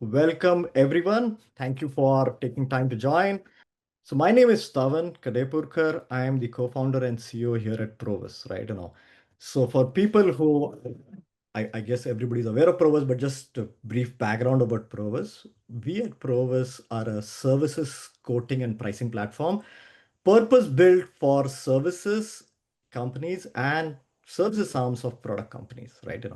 Welcome, everyone. Thank you for taking time to join. So my name is Stavan Kadepurkar. I am the co-founder and CEO here at Provus, right? So for people who, I guess everybody's aware of Provus, but just a brief background about Provus. We at Provus are a services quoting and pricing platform, purpose built for services companies and services arms of product companies, right?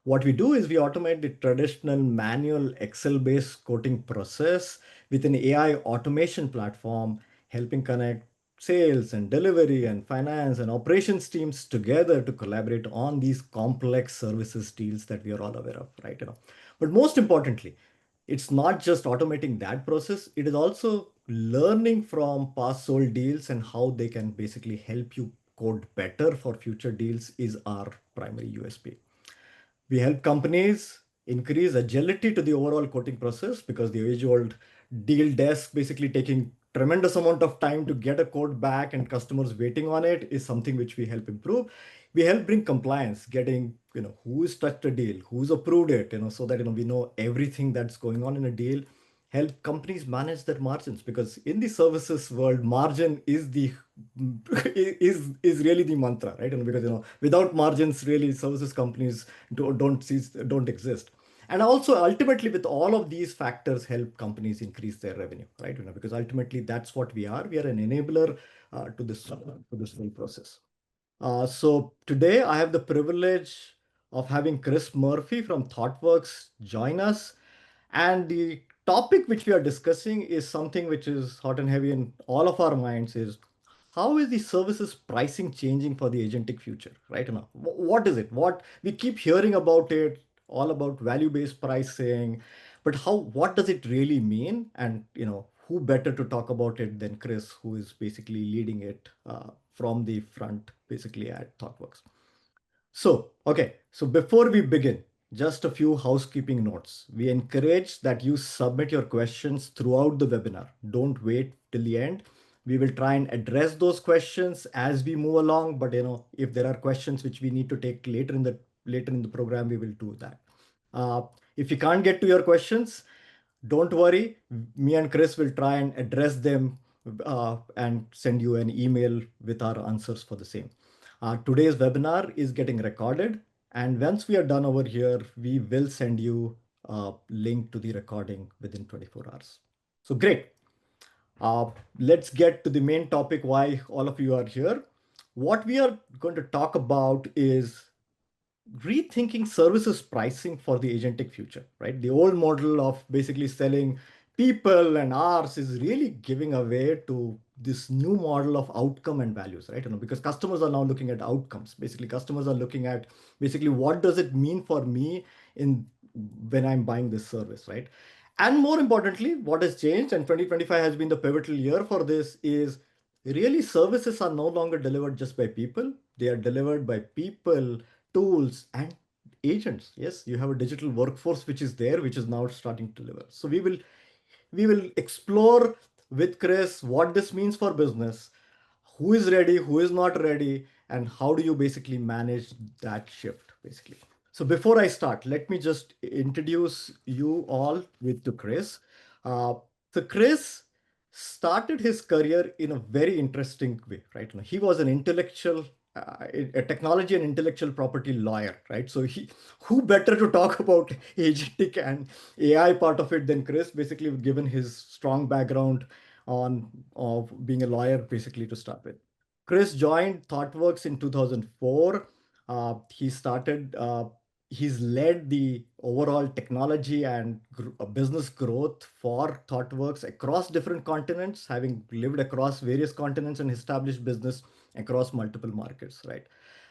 What we do is we automate the traditional manual Excel-based quoting process with an AI automation platform, helping connect sales and delivery and finance and operations teams together to collaborate on these complex services deals that we are all aware of, right? But most importantly, it's not just automating that process, it is also learning from past sold deals and how they can basically help you code better for future deals is our primary USP. We help companies increase agility to the overall quoting process because the age-old deal desk basically taking tremendous amount of time to get a quote back and customers waiting on it is something which we help improve. We help bring compliance, getting, who's touched a deal, who's approved it, so that, we know everything that's going on in a deal. Help companies manage their margins because in the services world, margin is the is really the mantra, right? And because without margins, really services companies don't exist. And also ultimately with all of these factors help companies increase their revenue, right? Because ultimately that's what we are. We are an enabler to this whole process. So today I have the privilege of having Chris Murphy from ThoughtWorks join us. And the topic which we are discussing is something which is hot and heavy in all of our minds is how is the services pricing changing for the agentic future, right? What is it? What we keep hearing about it, all about value-based pricing, but what does it really mean? And who better to talk about it than Chris, who is basically leading it from the front, basically at ThoughtWorks. So before we begin, just a few housekeeping notes. We encourage that you submit your questions throughout the webinar. Don't wait till the end. We will try and address those questions as we move along, but if there are questions which we need to take later in the program, we will do that. If you can't get to your questions, don't worry. Me and Chris will try and address them and send you an email with our answers for the same. Today's webinar is getting recorded, and once we are done over here, we will send you a link to the recording within 24 hours. So great. Let's get to the main topic, why all of you are here. What we are going to talk about is rethinking services pricing for the agentic future, right? The old model of basically selling people and hours is really giving away to this new model of outcome and values, right? Because customers are now looking at outcomes. Basically, customers are looking at basically what does it mean for me in when I'm buying this service, right? And more importantly, what has changed, and 2025 has been the pivotal year for this, is really services are no longer delivered just by people. They are delivered by people, tools, and agents. Yes, you have a digital workforce which is there, which is now starting to deliver. So we will explore with Chris what this means for business, who is ready, who is not ready, and how do you basically manage that shift, basically. So before I start, let me just introduce you all to Chris. So Chris started his career in a very interesting way, right? He was an a technology and intellectual property lawyer, right? So who better to talk about agentic and AI part of it than Chris, basically given his strong background of being a lawyer, basically to start with. Chris joined ThoughtWorks in 2004. He's led the overall technology and business growth for ThoughtWorks across different continents, having lived across various continents and established business across multiple markets, right?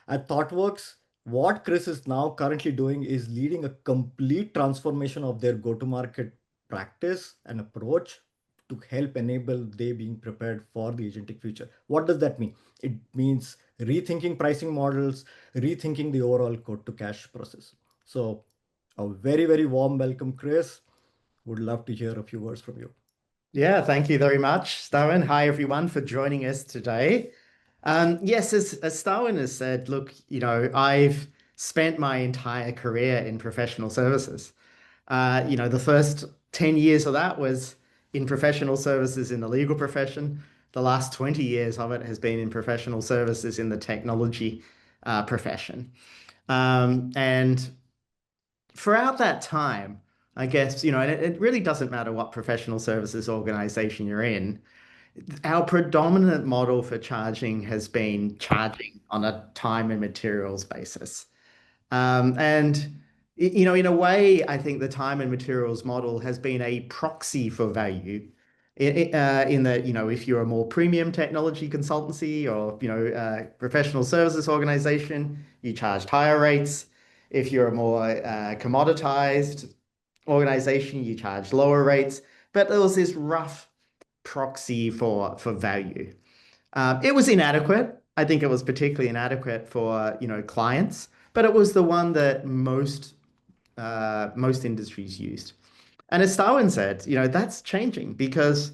At ThoughtWorks, what Chris is now currently doing is leading a complete transformation of their go-to-market practice and approach to help enable they being prepared for the agentic future. What does that mean? It means rethinking pricing models, rethinking the overall quote to cash process. So a very, very warm welcome, Chris. Would love to hear a few words from you. Yeah, thank you very much, Starwin. Hi, everyone, for joining us today. Yes, as Starwin has said, look, I've spent my entire career in professional services. The first 10 years of that was in professional services in the legal profession. The last 20 years of it has been in professional services in the technology profession. And throughout that time, I guess, and it really doesn't matter what professional services organization you're in. Our predominant model for charging has been charging on a time and materials basis. And in a way, I think the time and materials model has been a proxy for value. In that, if you're a more premium technology consultancy or, professional services organization, you charge higher rates. If you're a more commoditized organization, you charge lower rates. But there was this rough proxy for value. It was inadequate. I think it was particularly inadequate for, clients, but it was the one that most industries used. And as Starwin said, that's changing because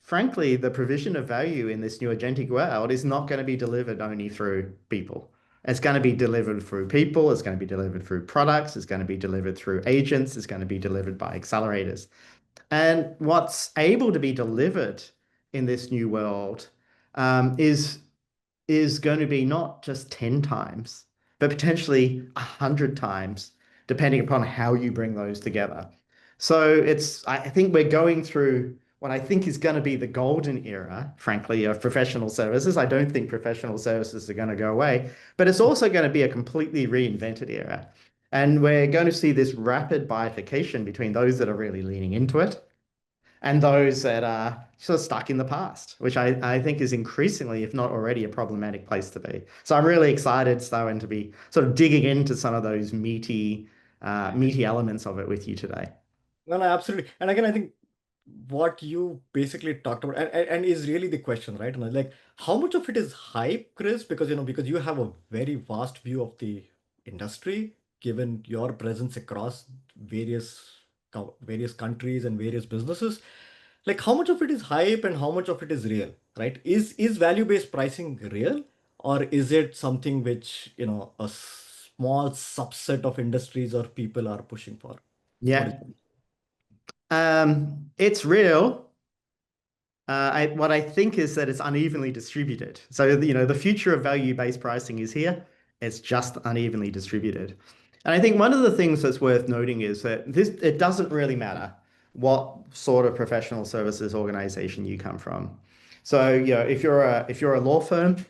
frankly, the provision of value in this new agentic world is not going to be delivered only through people. It's going to be delivered through people, it's going to be delivered through products, it's going to be delivered through agents, it's going to be delivered by accelerators. And what's able to be delivered in this new world is going to be not just 10 times, but potentially 100 times, depending upon how you bring those together. So I think we're going through what I think is going to be the golden era, frankly, of professional services. I don't think professional services are going to go away, but it's also going to be a completely reinvented era. And we're going to see this rapid bifurcation between those that are really leaning into it and those that are sort of stuck in the past, which I think is increasingly, if not already, a problematic place to be. So I'm really excited, Starwin, to be sort of digging into some of those meaty elements of it with you today. No, no, absolutely. And again, I think what you basically talked about and is really the question, right? And like how much of it is hype, Chris? Because because you have a very vast view of the industry, given your presence across various countries and various businesses. Like how much of it is hype and how much of it is real, right? Is value-based pricing real, or is it something which, a small subset of industries or people are pushing for? What is Yeah. It's real. What I think is that it's unevenly distributed. So, the future of value-based pricing is here. It's just unevenly distributed. And I think one of the things that's worth noting is that it doesn't really matter what sort of professional services organization you come from. So, if you're a law firm,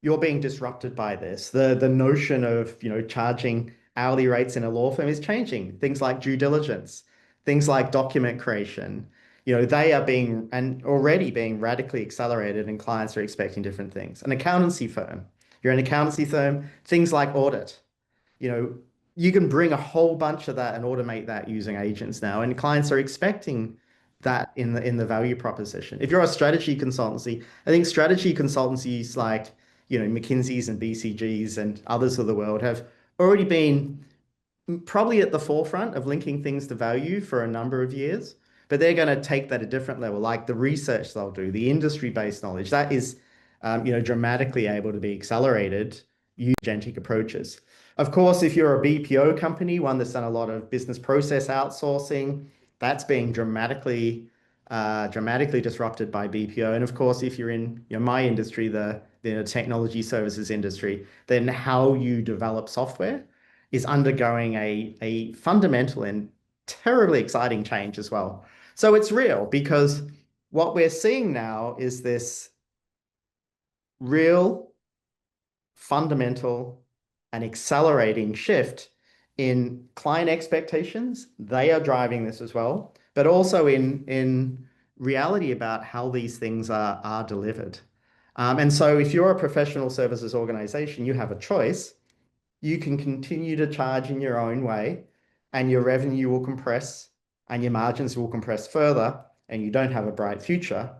you're being disrupted by this. The notion of, charging hourly rates in a law firm is changing. Things like due diligence, things like document creation, they are being and already being radically accelerated, and clients are expecting different things. An accountancy firm, you're an accountancy firm, things like audit, you know, you can bring a whole bunch of that and automate that using agents now, and clients are expecting that in the value proposition. If you're a strategy consultancy, I think strategy consultancies like, McKinsey's and BCG's and others of the world have already been probably at the forefront of linking things to value for a number of years, but they're going to take that a different level, like the research they'll do, the industry-based knowledge that is, dramatically able to be accelerated using agentic approaches. Of course, if you're a BPO company, one that's done a lot of business process outsourcing, that's being dramatically disrupted by BPO. And of course, if you're in, my industry, the technology services industry, then how you develop software is undergoing a fundamental and terribly exciting change as well. So it's real because what we're seeing now is this real, fundamental, and accelerating shift in client expectations. They are driving this as well, but also in reality about how these things are delivered. And so if you're a professional services organization, you have a choice. You can continue to charge in your own way, and your revenue will compress and your margins will compress further, and you don't have a bright future.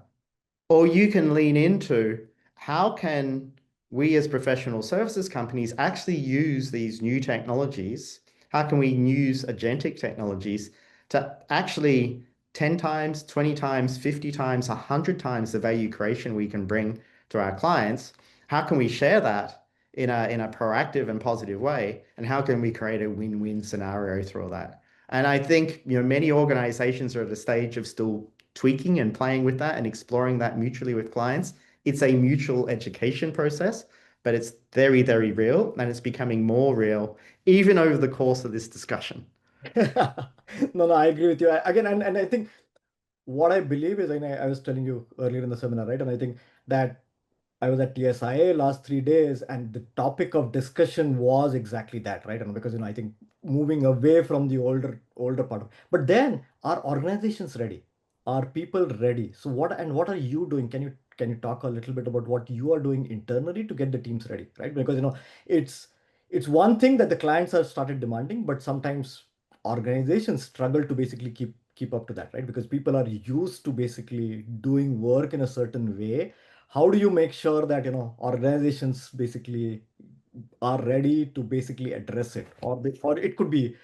Or you can lean into how can we as professional services companies actually use these new technologies? How can we use agentic technologies to actually 10 times, 20 times, 50 times, 100 times the value creation we can bring to our clients? How can we share that in a proactive and positive way? And how can we create a win-win scenario through all that? And I think, many organizations are at a stage of still tweaking and playing with that and exploring that mutually with clients. It's a mutual education process, but it's very, very real and it's becoming more real even over the course of this discussion. No, no, I agree with you. Again, and I think what I believe is, and I was telling you earlier in the seminar, right? And I think that I was at TSIA last 3 days, and the topic of discussion was exactly that, right? And because I think moving away from the older part of, but then are organizations ready? Are people ready? So what are you doing? Can you talk a little bit about what you are doing internally to get the teams ready, right? Because it's it's one thing that the clients have started demanding, but sometimes organizations struggle to basically keep up to that, right? Because people are used to basically doing work in a certain way. How do you make sure that organizations basically are ready to basically address it, or it could be,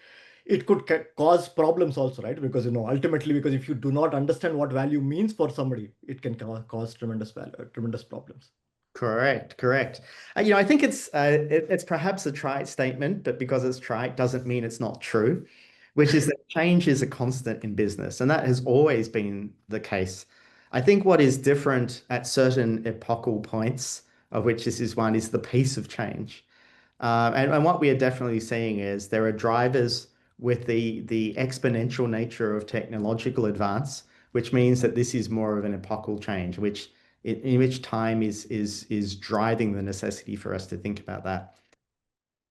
it could cause problems also, right? Because ultimately, because if you do not understand what value means for somebody, it can cause tremendous value, tremendous problems. Correct, correct. I think it's perhaps a trite statement, but because it's trite doesn't mean it's not true, which is that change is a constant in business, and that has always been the case. I think what is different at certain epochal points, of which this is one, is the pace of change. And what we are definitely seeing is there are drivers with the exponential nature of technological advance, which means that this is more of an epochal change, in which time is driving the necessity for us to think about that.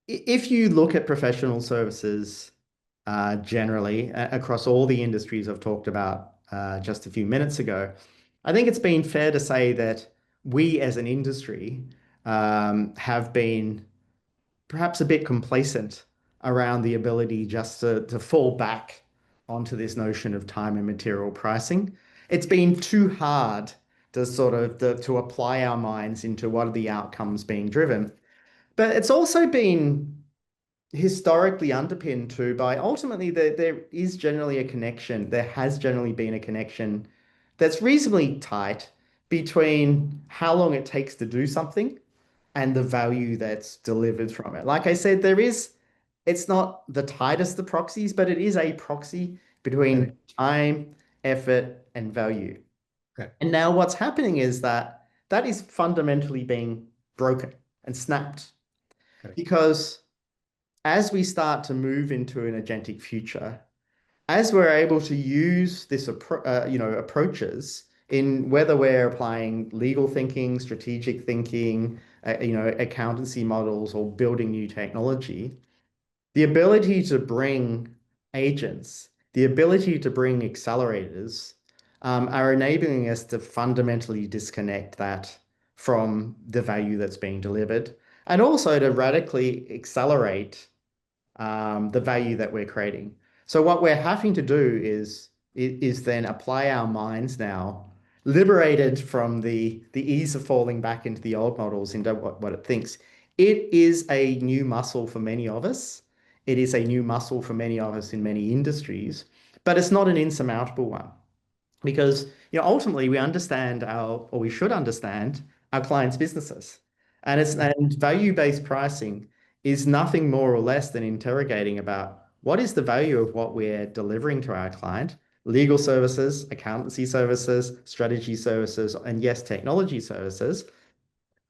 If you look at professional services generally across all the industries I've talked about just a few minutes ago, I think it's been fair to say that we as an industry have been perhaps a bit complacent around the ability just to fall back onto this notion of time and material pricing. It's been too hard to to apply our minds into what are the outcomes being driven. But it's also been historically underpinned too by ultimately there is generally a connection. There has generally been a connection that's reasonably tight between how long it takes to do something and the value that's delivered from it. Like I said, it's not the tightest of proxies, but it is a proxy between Correct. time, effort, and value. Correct. And now what's happening is that that is fundamentally being broken and snapped Correct. because as we start to move into an agentic future, as we're able to use approaches in whether we're applying legal thinking, strategic thinking, accountancy models, or building new technology, the ability to bring agents, the ability to bring accelerators, are enabling us to fundamentally disconnect that from the value that's being delivered, and also to radically accelerate the value that we're creating. So what we're having to do is then apply our minds now, liberated from the ease of falling back into the old models, into what it thinks. It is a new muscle for many of us. It is a new muscle for many of us in many industries, but it's not an insurmountable one because ultimately we understand or we should understand our clients' businesses, and value-based pricing is nothing more or less than interrogating about what is the value of what we're delivering to our client, legal services, accountancy services, strategy services, and yes, technology services.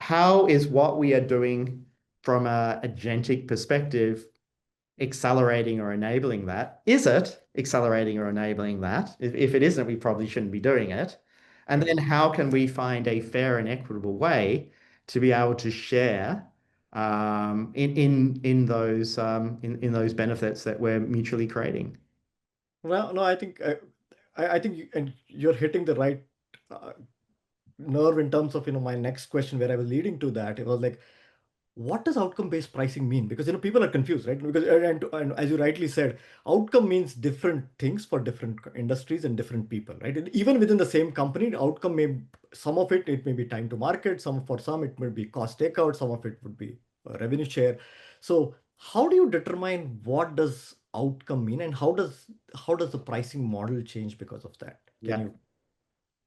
How is what we are doing from a agentic perspective accelerating or enabling that? Is it accelerating or enabling that? If it isn't, we probably shouldn't be doing it. And then Correct. how can we find a fair and equitable way to be able to share in those benefits that we're mutually creating? Well, no, I think I think and you're hitting the right uh, nerve in terms of my next question where I was leading to that. It was like, what does outcome-based pricing mean? Because people are confused, right? Because and as you rightly said, outcome means different things for different industries and different people, right? And even within the same company, outcome may, some of it may be time to market, some it may be cost takeout, some of it would be revenue share. So how do you determine what does outcome mean, and how does the pricing model change because of that? Can Yeah. you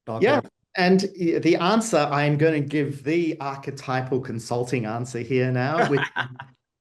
talk a Yeah. little? And the answer, I'm going to give the archetypal consulting answer here now,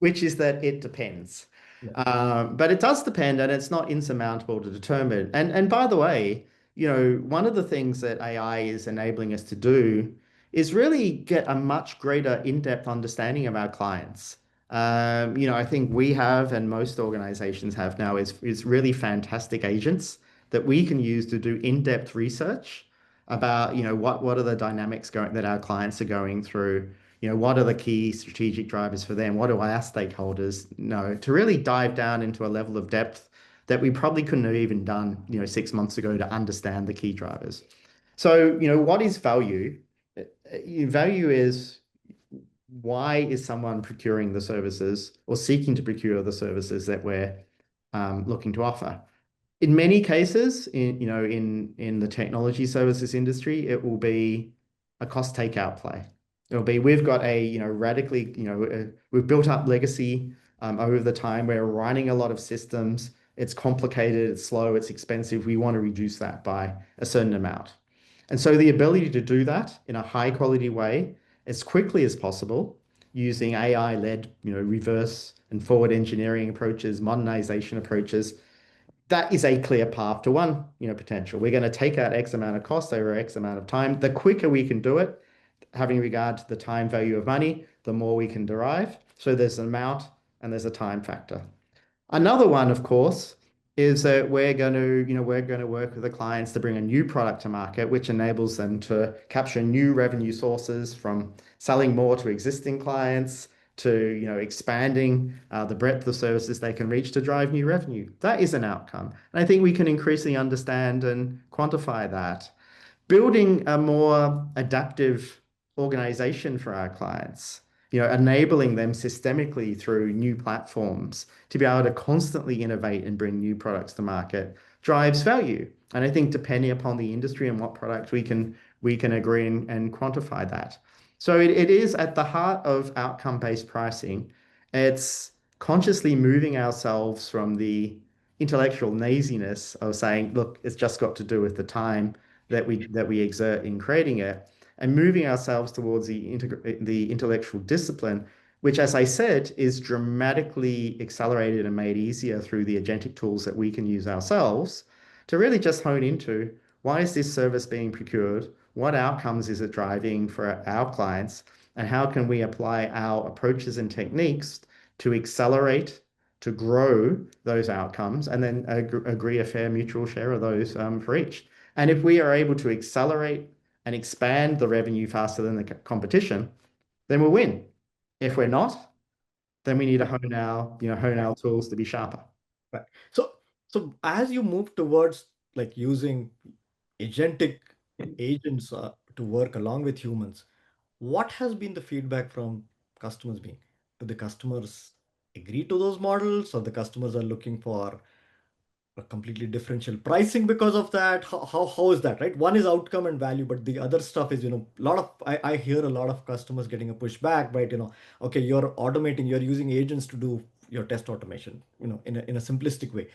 which is that it depends. Yeah. But it does depend, and it's not insurmountable to determine. And by the way, one of the things that AI is enabling us to do is really get a much greater in-depth understanding of our clients. I think we have, and most organizations have now, is really fantastic agents that we can use to do in-depth research about, what are the dynamics that our clients are going through. What are the key strategic drivers for them? What do our stakeholders know? To really dive down into a level of depth that we probably couldn't have even done, 6 months ago to understand the key drivers. So, what is value? Value is, why is someone procuring the services or seeking to procure the services that we're looking to offer? In many cases, in the technology services industry, it will be a cost takeout play. It'll be, we've got a, radically, we've built up legacy over the time. We're running a lot of systems. It's complicated, it's slow, it's expensive. We want to reduce that by a certain amount. And so the ability to do that in a high quality way as quickly as possible using AI-led, reverse and forward engineering approaches, modernization approaches, that is a clear path to one, potential. We're going to take out X amount of cost over X amount of time. The quicker we can do it, having regard to the time value of money, the more we can derive. So there's an amount and there's a time factor. Another one, of course, is that we're going to work with the clients to bring a new product to market, which enables them to capture new revenue sources from selling more to existing clients to, expanding the breadth of services they can reach to drive new revenue. That is an outcome. And I think we can increasingly understand and quantify that. Building a more adaptive organization for our clients, enabling them systemically through new platforms to be able to constantly innovate and bring new products to market drives value. And I think depending upon the industry and what product we can agree and quantify that. So it is at the heart of outcome-based pricing. It's consciously moving ourselves from the intellectual laziness of saying, look, it's just got to do with the time that we exert in creating it, and moving ourselves towards the intellectual discipline, which, as I said, is dramatically accelerated and made easier through the agentic tools that we can use ourselves to really just hone into, why is this service being procured? What outcomes is it driving for our clients? And how can we apply our approaches and techniques to accelerate, to grow those outcomes, and then agree a fair mutual share of those for each? And if we are able to accelerate and expand the revenue faster than the competition, then we'll win. If we're not, then we need to Right. hone our tools to be sharper. Right. So as you move towards like using agentic agents to work along with humans, what has been the feedback from customers being? Do the customers agree to those models, or the customers are looking for a completely differential pricing because of that? How is that, right? One is outcome and value, but the other stuff is, a lot of, I hear a lot of customers getting a pushback, right? Okay, you're automating, you're using agents to do your test automation, in a simplistic way.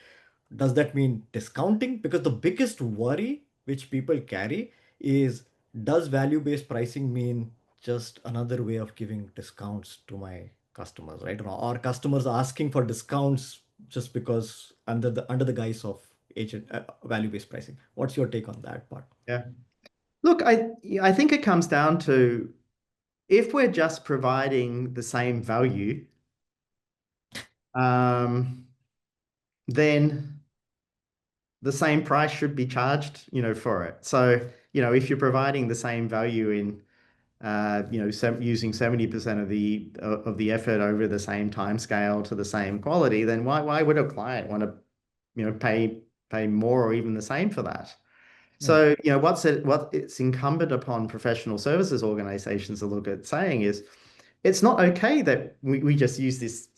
Does that mean discounting? Because the biggest worry which people carry is, does value-based pricing mean just another way of giving discounts to my customers, right? Or customers asking for discounts just because under the guise of agent value-based pricing. What's your take on that part? Yeah. Look, I think it comes down to, if we're just providing the same value, um, then the same price should be charged, for it. So, if you're providing the same value in, using 70% of the effort over the same time scale to the same quality, then why would a client want to, pay more or even the same for that? Hmm. So, what it's incumbent upon professional services organizations to look at saying is, it's not okay that we just use this,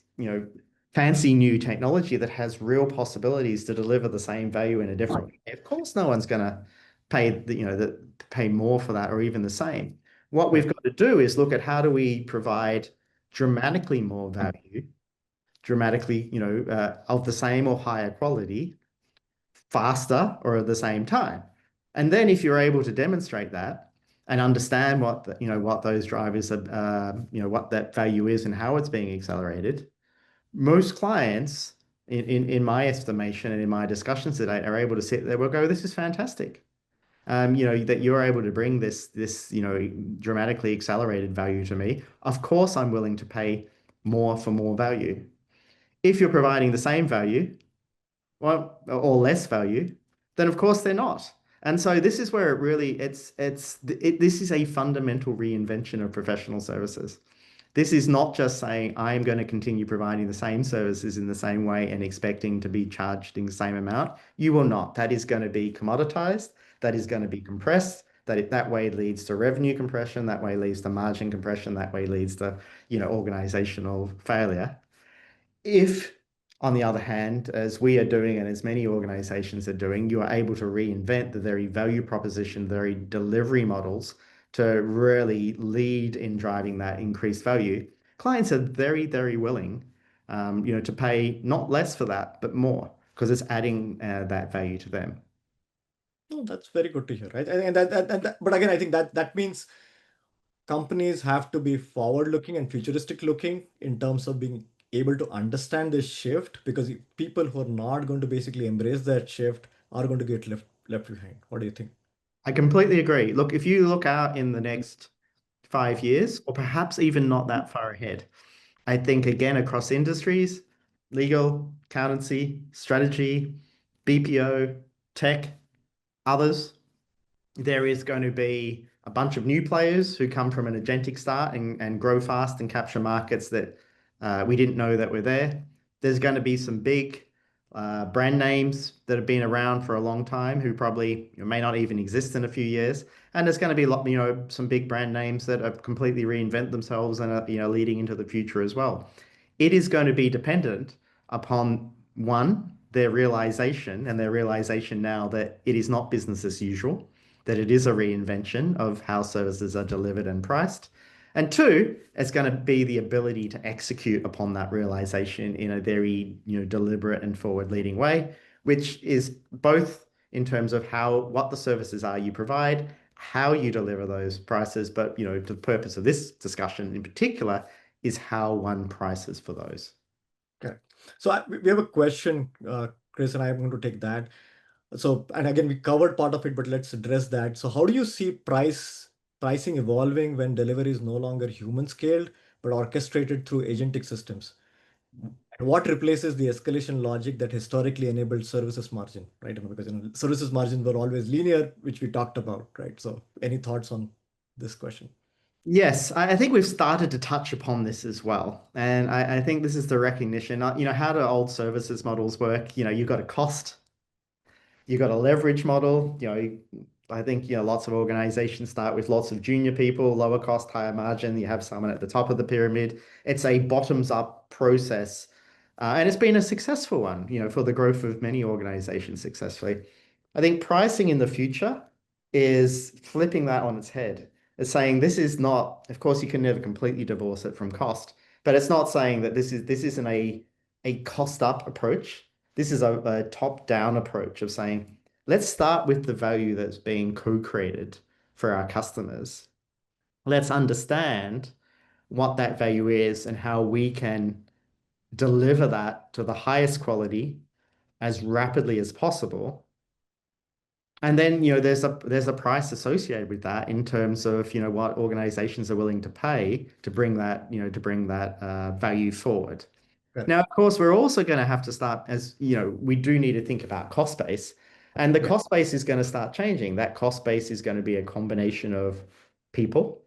fancy new technology that has real possibilities to deliver the same value in a different way. Of course, no one's going to pay more for that or even the same. What we've Right. got to do is look at, how do we provide dramatically more value, dramatically, of the same or higher quality, faster or at the same time. And then if you're able to demonstrate that and understand what those drivers are, what that value is and how it's being accelerated, most clients in my estimation and in my discussions today, are able to sit there, we'll go, this is fantastic. That you're able to bring this, dramatically accelerated value to me. Of course, I'm willing to pay more for more value. If you're providing the same value, well, or less value, then of course they're not. And so this is where it really this is a fundamental reinvention of professional services. This is not just saying I am going to continue providing the same services in the same way and expecting to be charged in the same amount. You will not. That is going to be commoditized. That is going to be compressed. That way leads to revenue compression. That way leads to margin compression. That way leads to, organizational failure. If, on the other hand, as we are doing and as many organizations are doing, you are able to reinvent the very value proposition, very delivery models to really lead in driving that increased value, clients are very, very willing, to pay not less for that, but more because it's adding that value to them. No, that's very good to hear, right? But again, I think that means companies have to be forward-looking and futuristic-looking in terms of being able to understand this shift, because people who are not going to basically embrace that shift are going to get left behind. What do you think? I completely agree. Look, if you look out in the next 5 years, or perhaps even not that far ahead, I think again across industries, legal, accountancy, strategy, BPO, tech, others, there is going to be a bunch of new players who come from an agentic start and grow fast and capture markets that we didn't know that were there. There's going to be some big brand names that have been around for a long time who probably may not even exist in a few years. And there's going to be some big brand names that have completely reinvent themselves and are, leading into the future as well. It is going to be dependent upon one, their realization and their realization now that it is not business as usual, that it is a reinvention of how services are delivered and priced. And two, it's going to be the ability to execute upon that realization in a very, deliberate and forward-leading way, which is both in terms of what the services are you provide, how you deliver those prices, but the purpose of this discussion in particular is how one prices for those. Okay. So we have a question, Chris, and I'm going to take that. So, and again, we covered part of it, but let's address that. So how do you see pricing evolving when delivery is no longer human scaled, but orchestrated through agentic systems? And what replaces the escalation logic that historically enabled services margin, right? Because services margins were always linear, which we talked about, right? So any thoughts on this question? Yes, I think we've started to touch upon this as well. And I think this is the recognition. How do old services models work? You've got a cost, you've got a leverage model. I think, lots of organizations start with lots of junior people, lower cost, higher margin. You have someone at the top of the pyramid. It's a bottoms up process. And it's been a successful one, for the growth of many organizations successfully. I think pricing in the future is flipping that on its head. It's saying this is not, of course, you can never completely divorce it from cost, but it's not saying that this isn't a cost up approach. This is a top down approach of saying, let's start with the value that's being co-created for our customers. Let's understand what that value is and how we can deliver that to the highest quality as rapidly as possible. And then, there's a price associated with that in terms of, what organizations are willing to pay to bring that value forward. Correct. Now, of course, we're also going to have to start we do need to think about cost base, and the Yeah. cost base is going to start changing. That cost base is going to be a combination of people.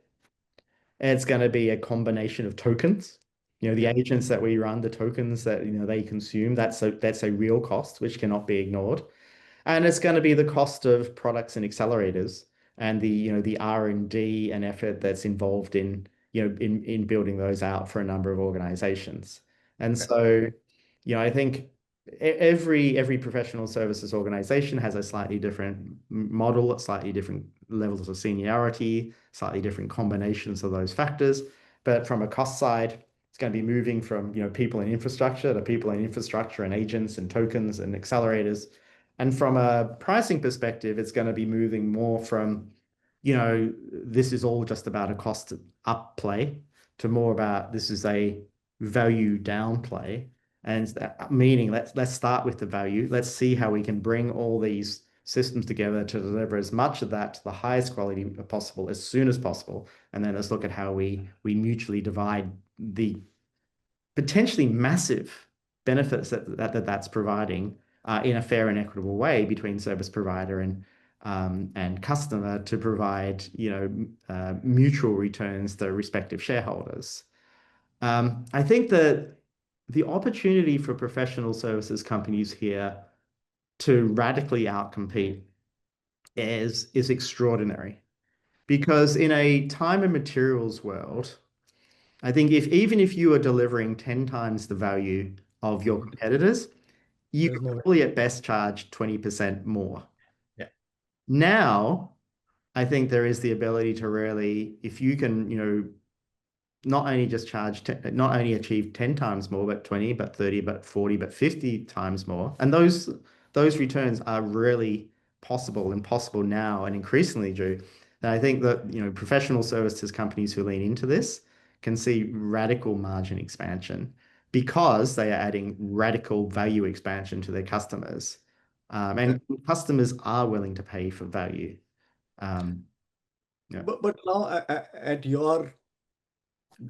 It's going to be a combination of tokens. The Yeah. agents that we run, the tokens that, they consume, that's a real cost, which cannot be ignored. And it's going to be the cost of products and accelerators and the R&D and effort that's involved in building those out for a number of organizations. And Okay. so, I think every professional services organization has a slightly different model, slightly different levels of seniority, slightly different combinations of those factors. But from a cost side, it's going to be moving from, people and infrastructure to people and infrastructure and agents and tokens and accelerators. And from a pricing perspective, it's going to be moving more from, this is all just about a cost up play to more about this is a value down play. And meaning let's start with the value. Let's see how we can bring all these systems together to deliver as much of that to the highest quality possible as soon as possible. And then let's look at how we mutually divide the potentially massive benefits that's providing in a fair and equitable way between service provider and customer to provide mutual returns to respective shareholders. I think that the opportunity for professional services companies here to radically outcompete is extraordinary because in a time and materials world, I think even if you are delivering 10 times the value of your competitors, you There's could no way. probably at best charge 20% more. Yeah. Now, I think there is the ability to really, if you can, not only just not only achieve 10 times more, but 20, but 30, but 40, but 50 times more. And those returns are really possible and possible now and increasingly do. And I think that, professional services companies who lean into this can see radical margin expansion because they are adding radical value expansion to their customers. Yeah. And customers are willing to pay for value. Um, yeah. But now at your,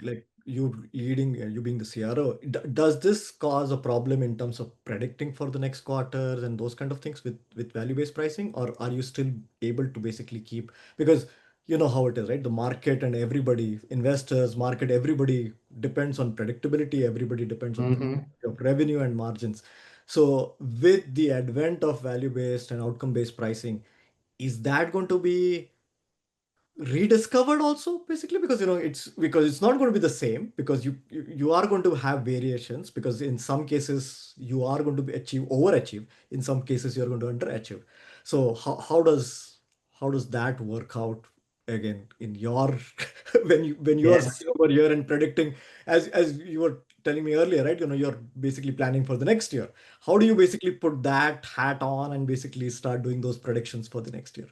like, you leading, you being the CRO, does this cause a problem in terms of predicting for the next quarters and those kind of things with value-based pricing, or are you still able to basically keep, because you know how it is, right? The market and everybody, investors, market, everybody depends on predictability. Everybody depends on Mhm. predictability of revenue and margins. So with the advent of value-based and outcome-based pricing, is that going to be rediscovered also, basically, because it's not going to be the same, because you are going to have variations, because in some cases you are going to be overachieve, in some cases you're going to underachieve. So how does that work out again in your when you are Yes. sitting over here and predicting, as you were telling me earlier, right? You're basically planning for the next year. How do you basically put that hat on and basically start doing those predictions for the next year?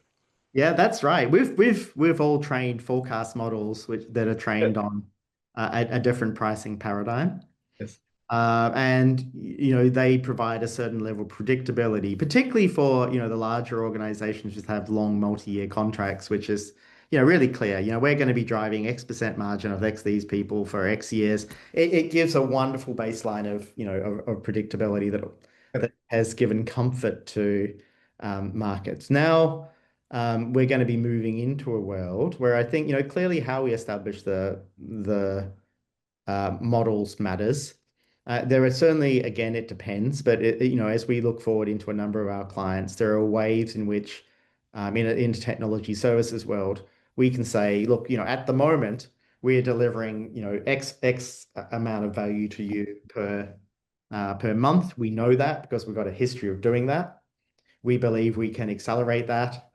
Yeah, that's right. We've all trained forecast models that are trained on a different pricing paradigm. Yes. And they provide a certain level of predictability, particularly for the larger organizations that have long multi-year contracts, which is really clear. We're going to be driving X% margin of X these people for X years. It gives a wonderful baseline of of predictability that Correct. has given comfort to markets. Now we're going to be moving into a world where I think clearly how we establish the models matters. There are certainly, again, it depends, but as we look forward into a number of our clients, there are ways in which, in the technology services world, we can say, look, at the moment, we're delivering, X amount of value to you per month. We know that because we've got a history of doing that. We believe we can accelerate that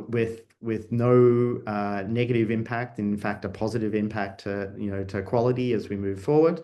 with no negative impact, in fact, a positive impact to quality as we move forward.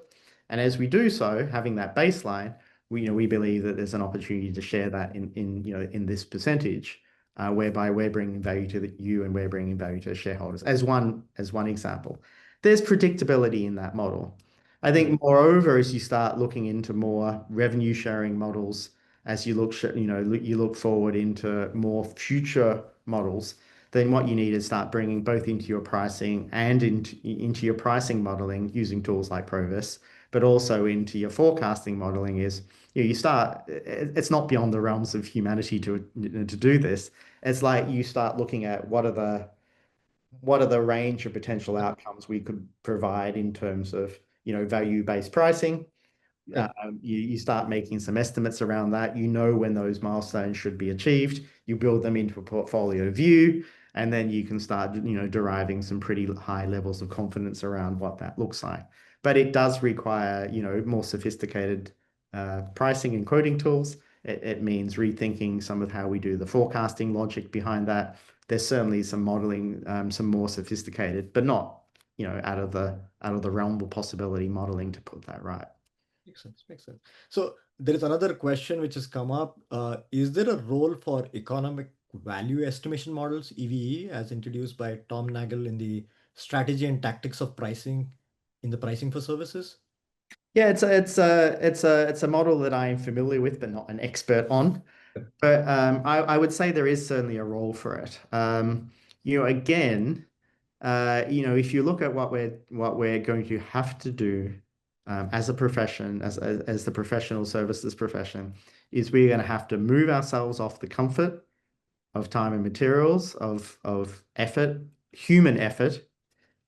And as we do so, having that baseline, we believe that there's an opportunity to share that in this percentage, whereby we're bringing value to you and we're bringing value to shareholders as one example. There's predictability in that model. I Right. think moreover, as you start looking into more revenue sharing models, as you look forward into more future models, then what you need is start bringing both into your pricing and into your pricing modeling using tools like Provus, but also into your forecasting modeling is you start. It's not beyond the realms of humanity to do this. It's like you start looking at what are the range of potential outcomes we could provide in terms of value-based pricing. Yeah. You start making some estimates around that. When those milestones should be achieved. You build them into a portfolio view, and then you can start, deriving some pretty high levels of confidence around what that looks like. But it does require, more sophisticated pricing and quoting tools. It means rethinking some of how we do the forecasting logic behind that. There's certainly some modeling, some more sophisticated, but not, out of the realm of possibility modeling to put that right. Makes sense. Makes sense. So there is another question which has come up. Is there a role for economic value estimation models, EVE, as introduced by Tom Nagel in the Strategy and Tactics of Pricing in the Pricing for Services? Yeah, it's a model that I am familiar with, but not an expert on. But I would say there is certainly a role for it. Again, if you look at what we're going to have to do as a profession, as the professional services profession, is we're going to have to move ourselves off the comfort of time and materials, of effort, human effort,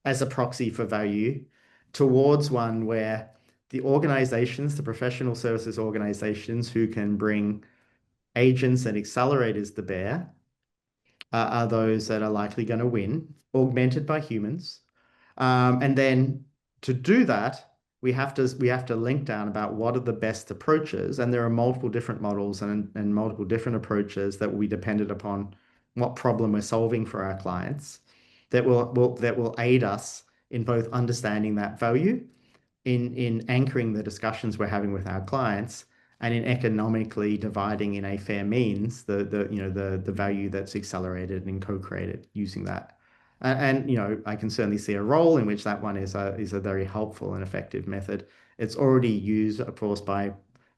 as a proxy for value, towards one where the organizations, the professional services organizations who can bring agents and accelerators to bear are those that are likely going to win, augmented by humans. And then to do that, we have to link down about what are the best approaches, and there are multiple different models and multiple different approaches that will be dependent upon what problem we're solving for our clients that will aid us in both understanding that value, in anchoring the discussions we're having with our clients, and in economically dividing in a fair means the value that's accelerated and co-created using that. And I can certainly see a role in which that one is a very helpful and effective method. It's already used, of course, by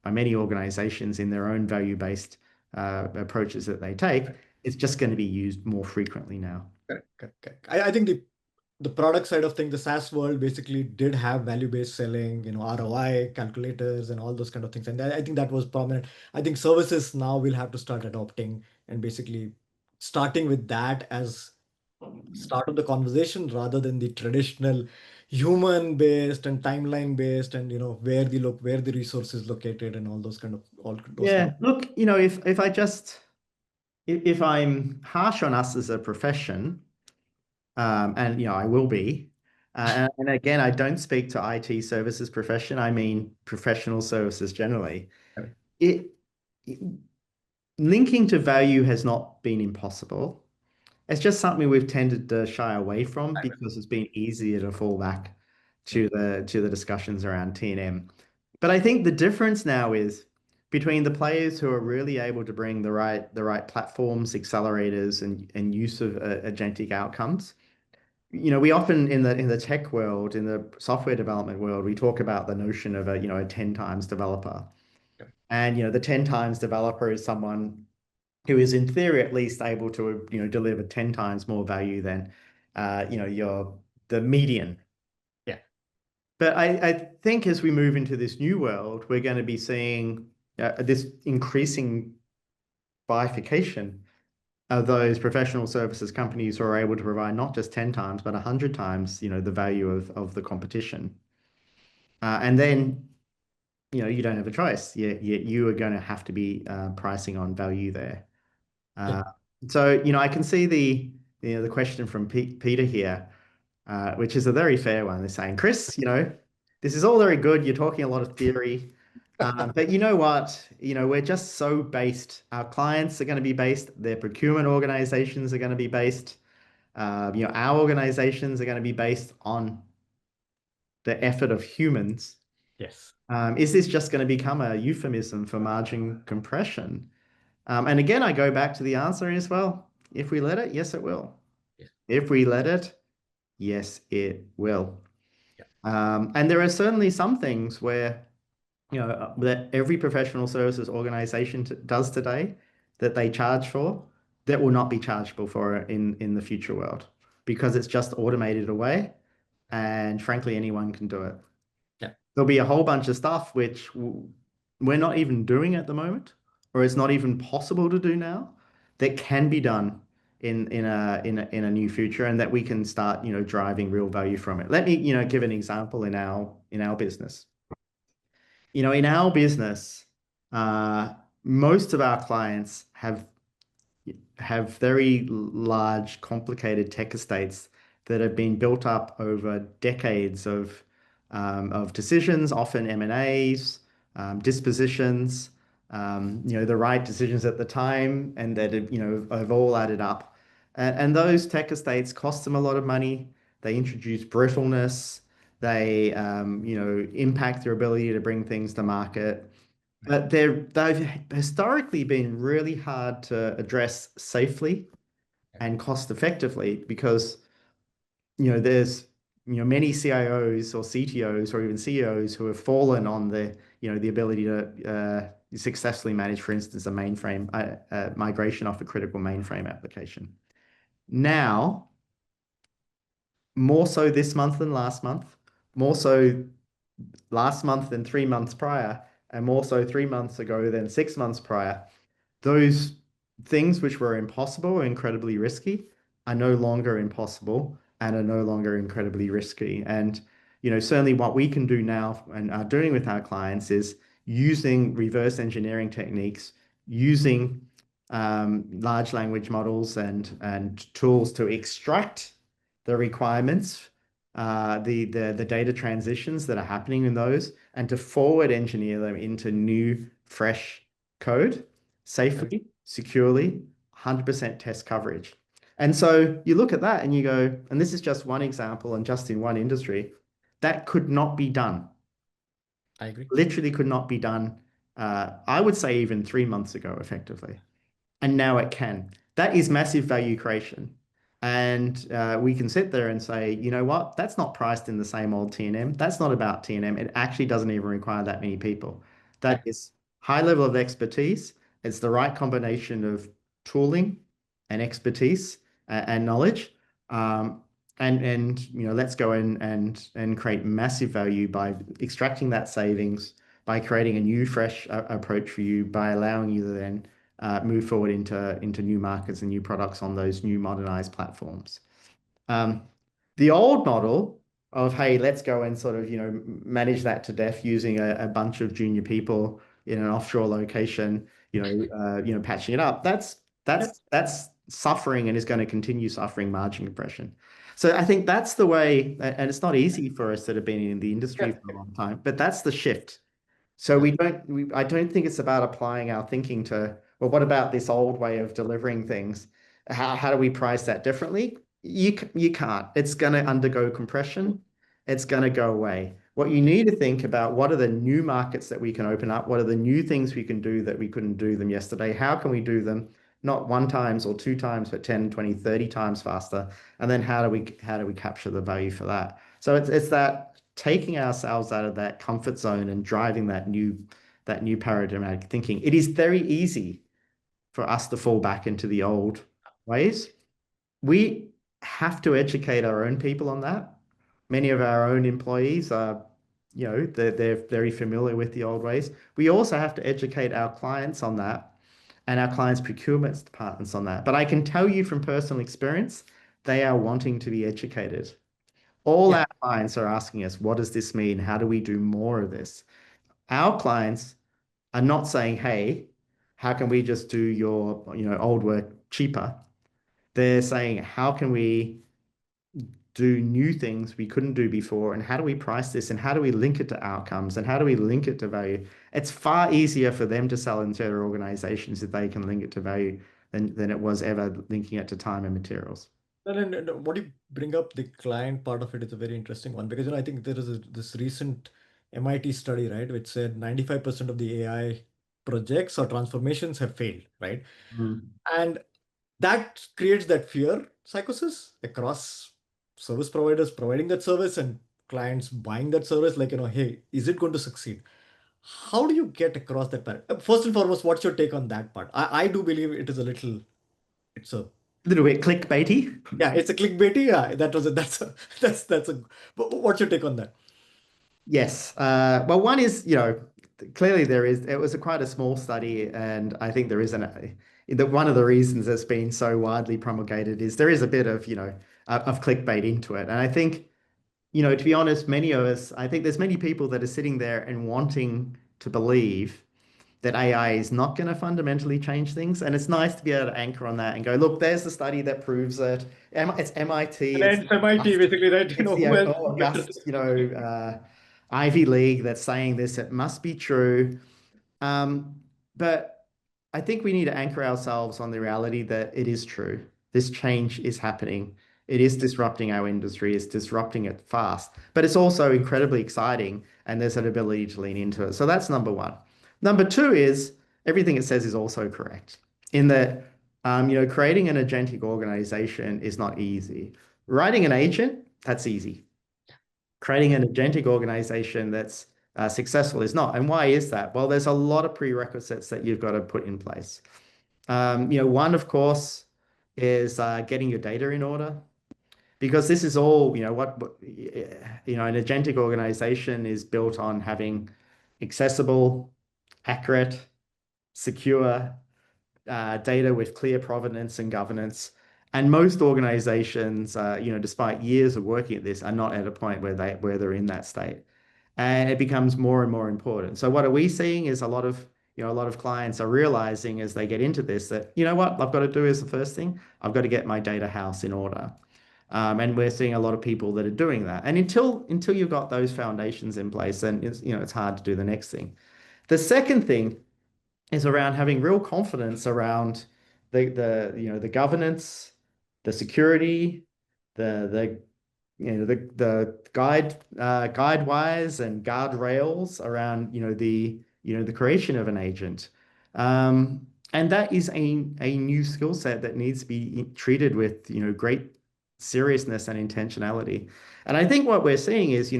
many organizations in their own value-based approaches that they take. It's just going to be used more frequently now. Correct, correct, correct. I think the product side of things, the SaaS world basically did have value-based selling, ROI calculators and all those kind of things. And I think that was prominent. I think services now will have to start adopting and basically starting with that as start of the conversation rather than the traditional human-based and timeline-based and where the resource is located and all those kind Yeah, of. look, if I'm harsh on us as a profession, and I will be, and again, I don't speak to IT services profession. I mean professional services generally. It, it linking to value has not been impossible. It's just something we've tended to shy away from because it's been easier to fall back to the discussions around T&M. But I think the difference now is between the players who are really able to bring the right platforms, accelerators, and use of agentic outcomes. We often in the tech world, in the software development world, we talk about the notion of a 10 times developer. And the 10 times developer is someone who is in theory at least able to deliver 10 times more value than your the median. Yeah. But I think as we move into this new world, we're going to be seeing this increasing bifurcation of those professional services companies who are able to provide not just 10 times, but 100 times, the value of the competition. And then, you don't have a choice. You are going to have to be pricing on value there. Yeah. Uh, so, I can see the question from Peter here, which is a very fair one. They're saying, Chris, this is all very good. You're talking a lot of theory. But you know what? We're just so based. Our clients are going to be based. Their procurement organizations are going to be based. Our organizations are going to be based on the effort of humans. Yes. Is this just going to become a euphemism for margin compression? And again, I go back to the answer is, well, if we let it, yes, it will. Yes. If we let it, yes, it will. Yeah. And there are certainly some things where, that every professional services organization does today that they charge for that will not be chargeable for in the future world because it's just automated away. And frankly, anyone can do it. Yeah. There'll be a whole bunch of stuff which we're not even doing at the moment, or it's not even possible to do now, that can be done in a new future, and that we can start driving real value from it. Let me give an example in our business. In our business, most of our clients have very large, complicated tech estates that have been built up over decades of decisions, often M&As, dispositions, the right decisions at the time, and that have all added up. And those tech estates cost them a lot of money. They introduce brittleness. They impact their ability to bring things to market. But they've historically been really hard to address safely and cost effectively because there's many CIOs or CTOs or even CEOs who have fallen on the ability to successfully manage, for instance, a mainframe migration off a critical mainframe application. Now, more so this month than last month, more so last month than 3 months prior, and more so 3 months ago than 6 months prior, those things which were impossible or incredibly risky are no longer impossible and are no longer incredibly risky. And certainly what we can do now and are doing with our clients is using reverse engineering techniques, using large language models and tools to extract the requirements, the data transitions that are happening in those, and to forward engineer them into new, fresh code safely, securely, 100% test coverage. And so you look at that and you go, and this is just one example and just in one industry, that could not be done. I agree. Literally could not be done, I would say even 3 months ago, effectively. And now it can. That is massive value creation. And we can sit there and say, you know what? That's not priced in the same old T&M. That's not about T&M. It actually doesn't even require that many people. That is high level of expertise. It's the right combination of tooling and expertise and knowledge. And let's go in and create massive value by extracting that savings, by creating a new, fresh approach for you, by allowing you to then move forward into new markets and new products on those new modernized platforms. The old model of, hey, let's go and sort of, manage that to death using a bunch of junior people in an offshore location, patching it up. That's suffering and is going to continue suffering margin compression. So I think that's the way, and it's not easy for us that have been in the industry for a long time, but that's the shift. So I don't think it's about applying our thinking to, well, what about this old way of delivering things? How do we price that differently? You can't. It's going to undergo compression. It's going to go away. What you need to think about, what are the new markets that we can open up? What are the new things we can do that we couldn't do them yesterday? How can we do them not 1 times or 2 times, but 10, 20, 30 times faster? And then how do we capture the value for that? So it's that taking ourselves out of that comfort zone and driving that new paradigmatic thinking. It is very easy for us to fall back into the old ways. We have to educate our own people on that. Many of our own employees are, they're very familiar with the old ways. We also have to educate our clients on that and our clients' procurement departments on that. But I can tell you from personal experience, they are wanting to be educated. All our clients are asking us, what does this mean? How do we do more of this? Our clients are not saying, hey, how can we just do your old work cheaper? They're saying, how can we do new things we couldn't do before? And how do we price this? And how do we link it to outcomes? And how do we link it to value? It's far easier for them to sell into their organizations if they can link it to value than it was ever linking it to time and materials. And what you bring up, the client part of it is a very interesting one because I think there is this recent MIT study, right, which said 95% of the AI projects or transformations have failed, right? And that creates that fear psychosis across service providers providing that service and clients buying that service. Like, hey, is it going to succeed? How do you get across that part? First and foremost, what's your take on that part? I do believe it is it's a Little bit clickbaity. yeah, it's a clickbaity. Yeah, that's a. But what's your take on that? Yes. Well, one is, clearly it was quite a small study, and I think there is one of the reasons it's been so widely promulgated is there is a bit of clickbait into it. And I think, to be honest, many of us, I think there's many people that are sitting there and wanting to believe that AI is not going to fundamentally change things. And it's nice to be able to anchor on that and go, look, there's the study that proves it. It's MIT, And it's then MIT, basically, right? it's the Who else is better? August, Ivy League that's saying this. It must be true. But I think we need to anchor ourselves on the reality that it is true. This change is happening. It is disrupting our industry. It's disrupting it fast, but it's also incredibly exciting, and there's an ability to lean into it. So that's number one. Number two is everything it says is also correct in that, creating an agentic organization is not easy. Writing an agent, that's easy. Creating an agentic organization that's successful is not. And why is that? Well, there's a lot of prerequisites that you've got to put in place. One, of course, is getting your data in order, because this is all, an agentic organization is built on having accessible, accurate, secure data with clear provenance and governance. And most organizations, despite years of working at this, are not at a point where they're in that state. And it becomes more and more important. So what are we seeing is a lot of clients are realizing as they get into this that, you know what, I've got to do is the first thing, I've got to get my data house in order. And we're seeing a lot of people that are doing that. And until you've got those foundations in place, then it's hard to do the next thing. The second thing is around having real confidence around the governance, the security, the the guide wires and guardrails around the creation of an agent. And that is a new skill set that needs to be treated with great seriousness and intentionality. And I think what we're seeing is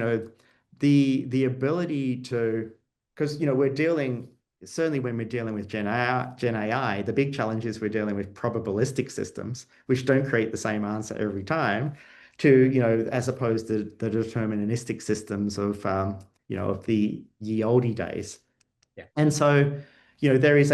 the ability to, because we're dealing, certainly when we're dealing with Gen AI, the big challenge is we're dealing with probabilistic systems, which don't create the same answer every time, to, as opposed to the deterministic systems of the ye olde days. Yeah. And so, there is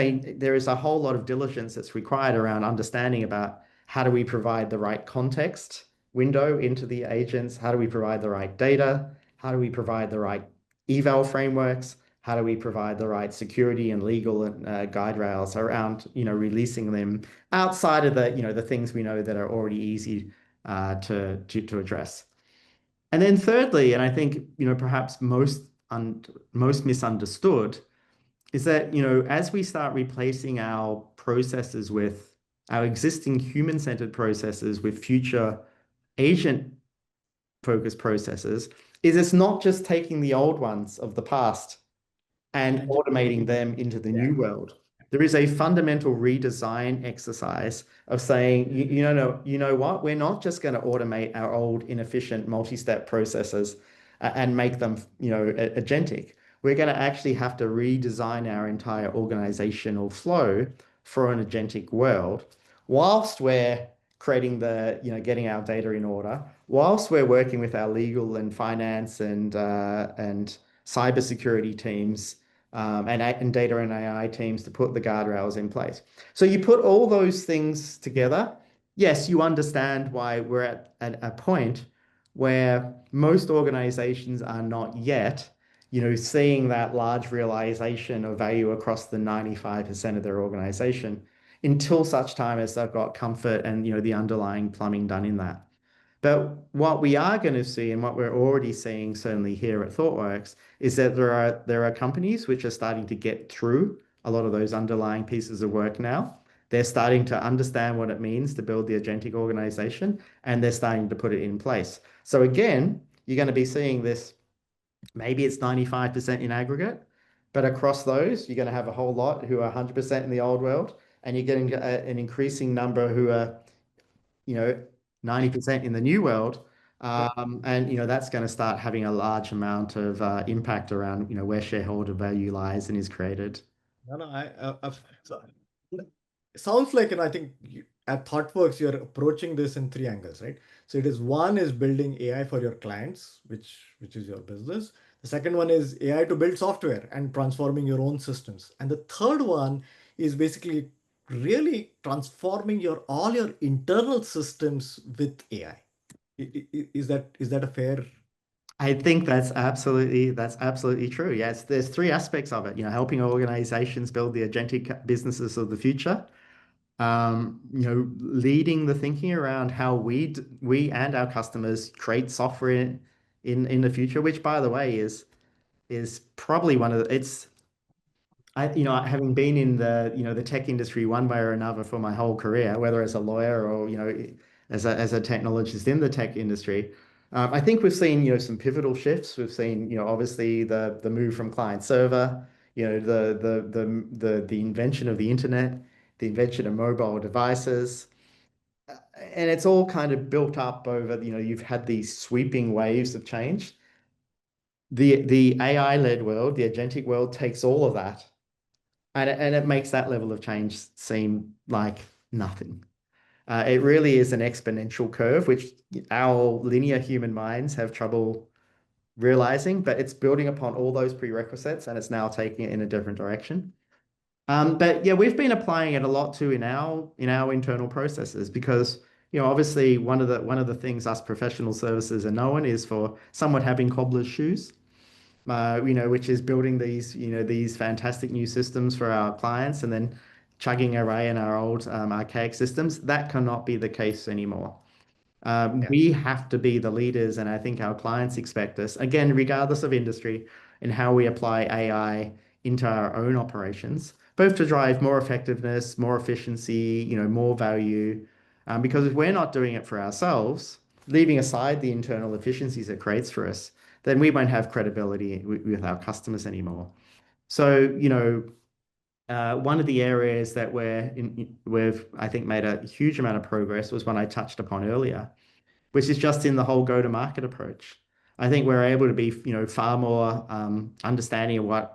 a whole lot of diligence that's required around understanding about how do we provide the right context window into the agents? How do we provide the right data? How do we provide the right eval frameworks? How do we provide the right security and legal and guide rails around, releasing them outside of the things we know that are already easy to address. And then thirdly, and I think, perhaps most misunderstood, is that, as we start replacing our processes with our existing human-centered processes with future agent-focused processes, is it's not just taking the old ones of the past and automating them into the new world. There is a fundamental redesign exercise of saying, you know what, we're not just going to automate our old inefficient multi-step processes and make them, agentic. We're going to actually have to redesign our entire organizational flow for an agentic world, whilst we're creating getting our data in order, whilst we're working with our legal and finance and cybersecurity teams, and data and AI teams to put the guardrails in place. So you put all those things together. Yes, you understand why we're at a point where most organizations are not yet, seeing that large realization of value across the 95% of their organization until such time as they've got comfort and, the underlying plumbing done in that. But what we are going to see, and what we're already seeing certainly here at ThoughtWorks, is that there are companies which are starting to get through a lot of those underlying pieces of work now. They're starting to understand what it means to build the agentic organization, and they're starting to put it in place. So again, you're going to be seeing this, maybe it's 95% in aggregate, but across those, you're going to have a whole lot who are 100% in the old world, and you're getting an increasing number who are, 90% in the new world. And that's going to start having a large amount of impact around where shareholder value lies and is created. No, no, so, sounds like, I think at ThoughtWorks, you're approaching this in three angles, right? So it is, one is building AI for your clients, which is your business. The second one is AI to build software and transforming your own systems. And the third one is basically really transforming all your internal systems with AI. Is that a fair? I think that's absolutely true. Yes, there's three aspects of it. Helping organizations build the agentic businesses of the future. Leading the thinking around how we and our customers create software in the future, which, by the way, is probably one of the, it's having been in the tech industry one way or another for my whole career, whether as a lawyer or as a technologist in the tech industry. I think we've seen some pivotal shifts. We've seen obviously the move from client server, the invention of the internet, the invention of mobile devices, and it's all kind of built up over you've had these sweeping waves of change. The AI-led world, the agentic world, takes all of that and it makes that level of change seem like nothing. It really is an exponential curve, which our linear human minds have trouble realizing, but it's building upon all those prerequisites and it's now taking it in a different direction. But yeah, we've been applying it a lot too in our internal processes because obviously one of the things us professional services are known is for somewhat having cobbler's shoes. Which is building these fantastic new systems for our clients and then chugging away in our old archaic systems. That cannot be the case anymore. Yeah. We have to be the leaders, and I think our clients expect us, again, regardless of industry, in how we apply AI into our own operations, both to drive more effectiveness, more efficiency, more value. Because if we're not doing it for ourselves, leaving aside the internal efficiencies it creates for us, then we won't have credibility with our customers anymore. So, one of the areas that we've, I think, made a huge amount of progress was one I touched upon earlier, which is just in the whole go-to-market approach. I think we're able to be, far more understanding of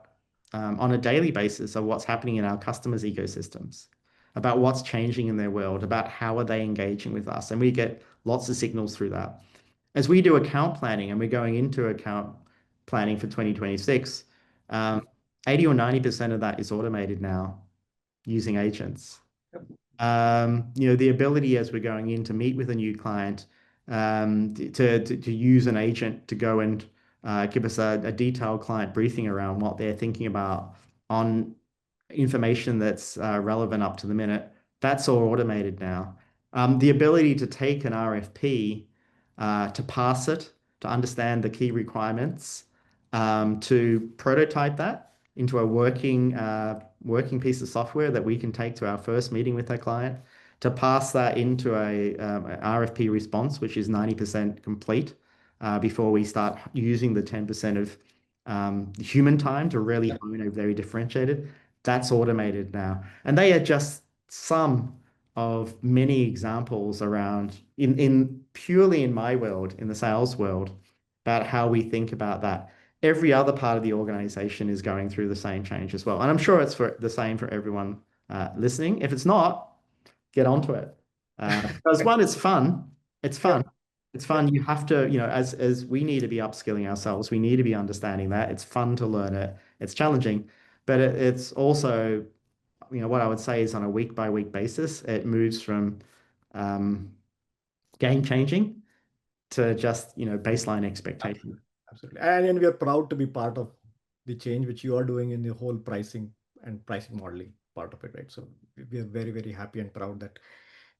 on a daily basis of what's happening in our customers' ecosystems, about what's changing in their world, about how are they engaging with us, and we get lots of signals through that. As we do account planning, and we're going into account planning for 2026, um, 80 or 90% of that is automated now using agents. Yep. The ability as we're going in to meet with a new client, to use an agent to go and give us a detailed client briefing around what they're thinking about on information that's relevant up to the minute. That's all automated now. The ability to take an RFP, to pass it, to understand the key requirements, to prototype that into a working piece of software that we can take to our first meeting with our client, to pass that into an RFP response, which is 90% complete, before we start using the 10% of human time to really Yeah. hone a very differentiated. That's automated now. And they are just some of many examples around in purely in my world, in the sales world, about how we think about that. Every other part of the organization is going through the same change as well. And I'm sure it's for the same for everyone listening. If it's not, get onto it. Because one, it's fun. It's Yeah. fun. It's fun. You have to, as we need to be upskilling ourselves, we need to be understanding that. It's fun to learn it. It's challenging, but it's also, what I would say is on a week by week basis, it moves from um, game changing to just, baseline expectation. Absolutely. And we are proud to be part of the change which you are doing in the whole pricing and pricing modeling part of it, right? So we are very, very happy and proud that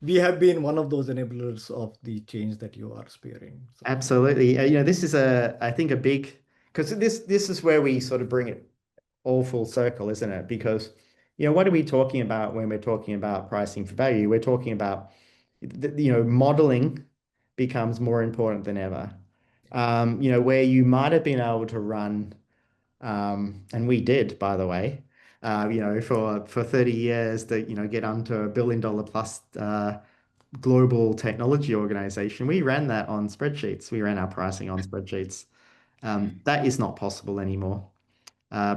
we have been one of those enablers of the change that you are spearheading. So Absolutely. This is I think a big, because this is where we sort of bring it all full circle, isn't it? Because, what are we talking about when we're talking about pricing for value? We're talking about, modeling becomes more important than ever. Where you might have been able to run, and we did, by the way, for 30 years to, get onto $1 billion plus global technology organization, we ran that on spreadsheets. We ran our pricing on spreadsheets. That is not possible anymore.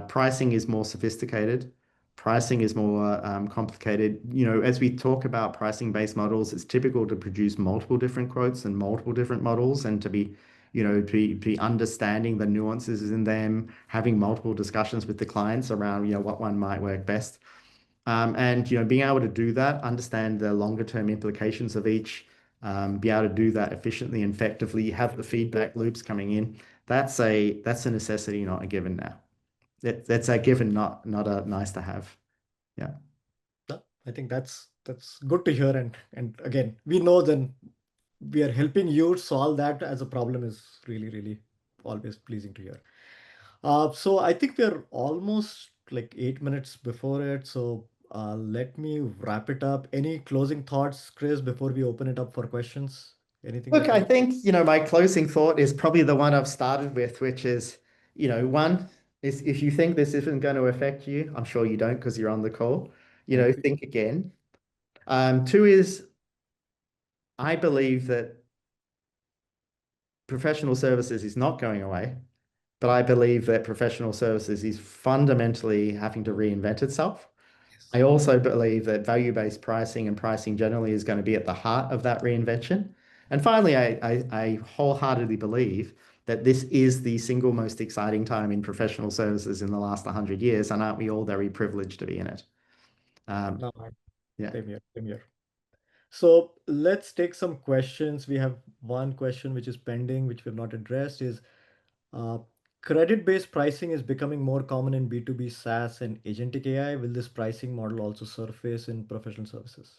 Pricing is more sophisticated. Pricing is more complicated. As we talk about pricing-based models, it's typical to produce multiple different quotes and multiple different models and to be understanding the nuances in them, having multiple discussions with the clients around, what one might work best. And being able to do that, understand the longer term implications of each, be able to do that efficiently and effectively, have the feedback loops coming in. That's a necessity, not a given now. That's a given, not a nice to have. Yeah. yeah, I think that's good to hear. And again, we know then we are helping you solve that as a problem is really, really always pleasing to hear. So I think we're almost like 8 minutes before it. So let me wrap it up. Any closing thoughts, Chris, before we open it up for questions? Anything Look, that I you? think, my closing thought is probably the one I've started with, which is, one is if you think this isn't going to affect you, I'm sure you don't because you're on the call, I agree. think again. Two is I believe that professional services is not going away. but I believe that professional services is fundamentally having to reinvent itself. Yes. I also believe that value-based pricing and pricing generally is going to be at the heart of that reinvention. And finally, I wholeheartedly believe that this is the single most exciting time in professional services in the last 100 years, and aren't we all very privileged to be in it? Um, No, yeah. same here, same here. So let's take some questions. We have one question which is pending, which we've not addressed is uh, credit-based pricing is becoming more common in B2B SaaS and agentic AI. Will this pricing model also surface in professional services?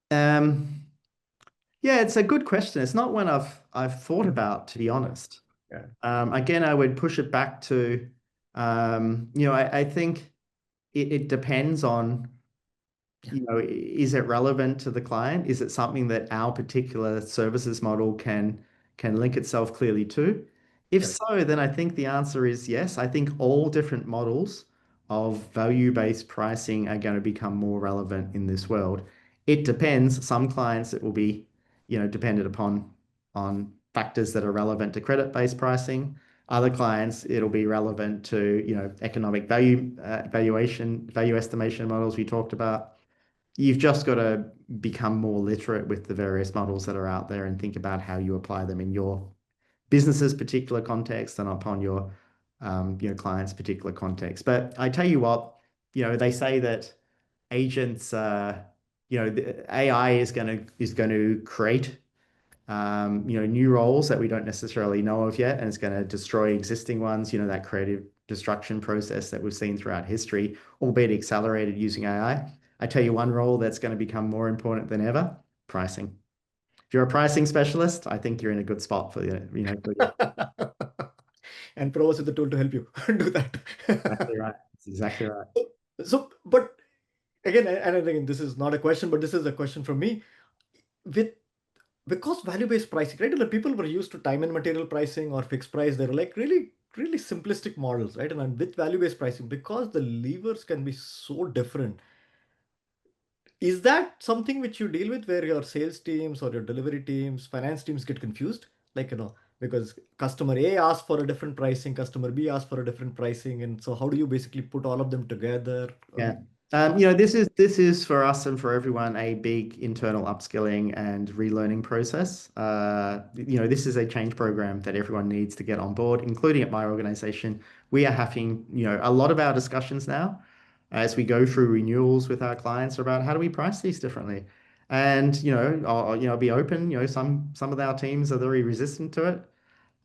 Um, yeah, it's a good question. It's not one I've thought about, to be honest. Yeah. Again, I would push it back to, I think it depends on, Yeah. is it relevant to the client? Is it something that our particular services model can link itself clearly to? If Correct. so, then I think the answer is yes. I think all different models of value-based pricing are going to become more relevant in this world. It depends. Some clients it will be, dependent upon on factors that are relevant to credit-based pricing. Other clients, it'll be relevant to, economic value estimation models we talked about. You've just got to become more literate with the various models that are out there and think about how you apply them in your business's particular context and upon your client's particular context. But I tell you what, they say that agents, the AI is going to create new roles that we don't necessarily know of yet, and it's going to destroy existing ones, that creative destruction process that we've seen throughout history, albeit accelerated using AI. I tell you one role that's going to become more important than ever, pricing. If you're a pricing specialist, I think you're in a good spot for your. And Provus is the tool to help you do that. Exactly right. That's exactly right. So, but again, and again, this is not a question, but this is a question from me. With because value-based pricing, right? Like people were used to time and material pricing or fixed price. They're like really, really simplistic models, right? And then with value-based pricing, because the levers can be so different, is that something which you deal with where your sales teams or your delivery teams, finance teams get confused? Like, because customer A asks for a different pricing, customer B asks for a different pricing. And so how do you basically put all of them together? Yeah. How- This is for us and for everyone a big internal upskilling and relearning process. This is a change program that everyone needs to get on board, including at my organization. We are having, a lot of our discussions now as we go through renewals with our clients are about how do we price these differently. And, I'll be open, some of our teams are very resistant to it.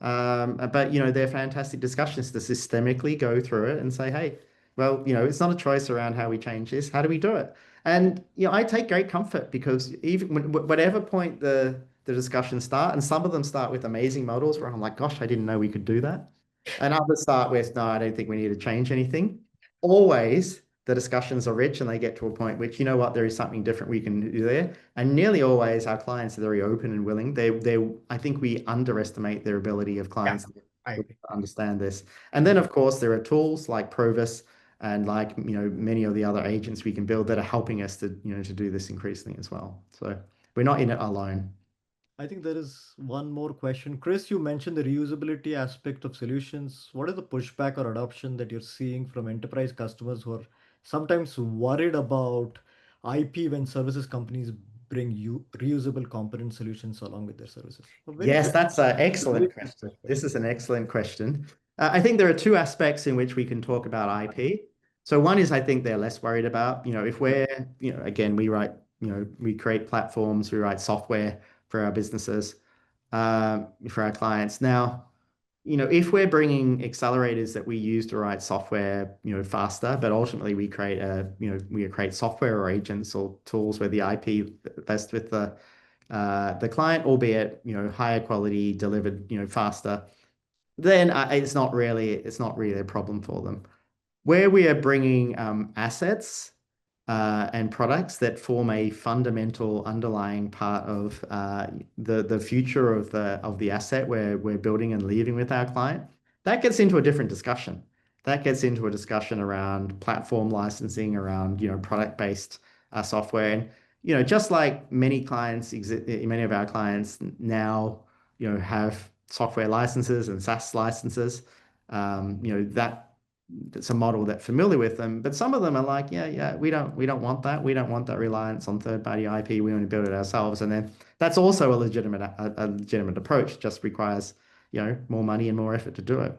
But they're fantastic discussions to systemically go through it and say, hey, well, it's not a choice around how we change this. How do we do it? And I take great comfort because even whatever point the discussions start, and some of them start with amazing models where I'm like, gosh, I didn't know we could do that. And others start with, no, I don't think we need to change anything. Always the discussions are rich and they get to a point which, there is something different we can do there. And nearly always our clients are very open and willing. I think we underestimate their ability of Yeah, clients I to agree. understand this. And then of course there are tools like Provus and like, many of the other agents we can build that are helping us to do this increasingly as well. So we're not in it alone. I think there is one more question. Chris, you mentioned the reusability aspect of solutions. What is the pushback or adoption that you're seeing from enterprise customers who are sometimes worried about IP when services companies bring you reusable component solutions along with their services? A very Yes, good, that's an very excellent question. good This question. is an excellent question. I think there are two aspects in which we can talk about IP. So one is I think they're less worried about, if we're, again, we create platforms, we write software for our businesses, for our clients. Now, if we're bringing accelerators that we use to write software, faster, but ultimately we create software or agents or tools where the IP best with the client, albeit higher quality, delivered faster, then it's not really a problem for them. Where we are bringing assets and products that form a fundamental underlying part of the future of the asset we're building and leaving with our client, that gets into a different discussion. That gets into a discussion around platform licensing, around product-based software, and just like many of our clients now have software licenses and SaaS licenses. That's a model that's familiar with them. But some of them are like, yeah, we don't want that. We don't want that reliance on third-party IP. We want to build it ourselves. And then that's also a legitimate approach. Just requires, more money and more effort to do it.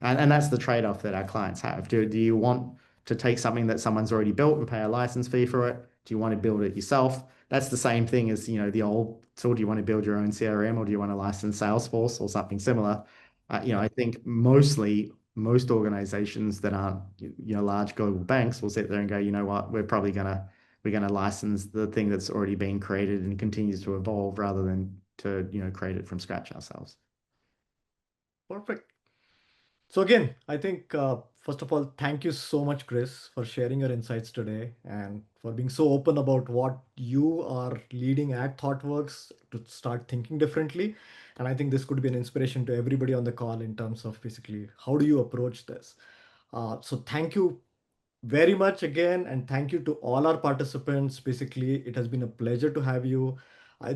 And that's the trade-off that our clients have. Do you want to take something that someone's already built and pay a license fee for it? Do you want to build it yourself? That's the same thing as, the old tool. Do you want to build your own CRM, or do you want to license Salesforce or something similar? I think most organizations that aren't, large global banks will sit there and go, you know what, we're gonna license the thing that's already been created and continues to evolve rather than to, create it from scratch ourselves. Perfect. So again, I think first of all, thank you so much, Chris, for sharing your insights today and for being so open about what you are leading at ThoughtWorks to start thinking differently. And I think this could be an inspiration to everybody on the call in terms of basically how do you approach this. So thank you very much again, and thank you to all our participants. Basically, it has been a pleasure to have you.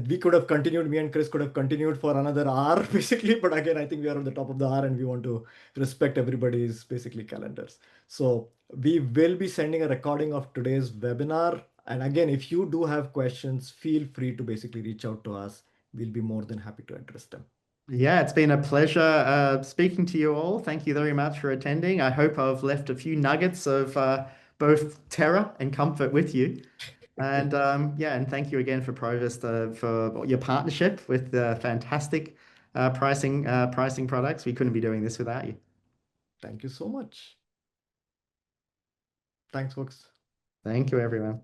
We could have continued, me and Chris could have continued for another hour, basically, but again, I think we are on the top of the hour and we want to respect everybody's basically calendars. So we will be sending a recording of today's webinar. And again, if you do have questions, feel free to basically reach out to us. We'll be more than happy to address them. Yeah, it's been a pleasure speaking to you all. Thank you very much for attending. I hope I've left a few nuggets of both terror and comfort with you. And and thank you again for Provus for your partnership with fantastic pricing products. We couldn't be doing this without you. Thank you so much. Thanks, folks. Thank you, everyone.